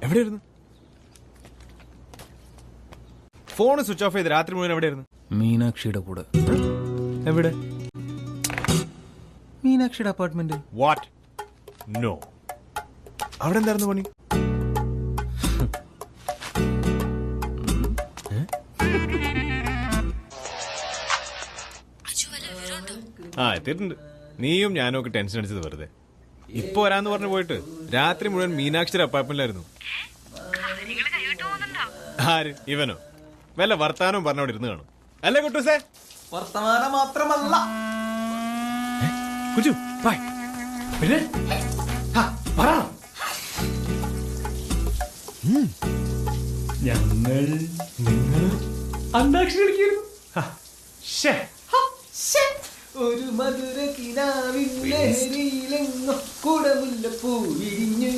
എവിടെയായിരുന്നു? Phone switch off ചെയ്ത് രാത്രി മുഴുവൻ എവിടെയായിരുന്നു? മീനാക്ഷിയുടെ കൂടെ. എവിടെ? മീനാക്ഷിയുടെ അപ്പാർട്ട്മെന്റ്. വാട്ട്? നോ. അവിടെ എന്തായിരുന്നു പണി? ആ, എത്തിയിട്ടുണ്ട്. നീയും ഞാനും ഒക്കെ ടെൻഷൻ അടിച്ചത് വെറുതെ. ഇപ്പൊ വരാന്ന് പറഞ്ഞു പോയിട്ട് രാത്രി മുഴുവൻ മീനാക്ഷിയുടെ അപ്പാർട്ട്മെന്റിലായിരുന്നു. ആര്? ഇവനോ? വല്ല വർത്താനവും പറഞ്ഞോട് ഇരുന്ന് കാണും അല്ലേ കുട്ടൂസേ? വർത്തമാനം മാത്രമല്ല കുഞ്ചു, ബൈ. പിന്നെ നിങ്ങൾ അന്താക്ഷരി കളിക്കുന്നു. ഒരു മധുര കിനാവിൻ ലഹരിയിലെങ്ങോ കുടമുല്ല പൂ വിരിഞ്ഞു.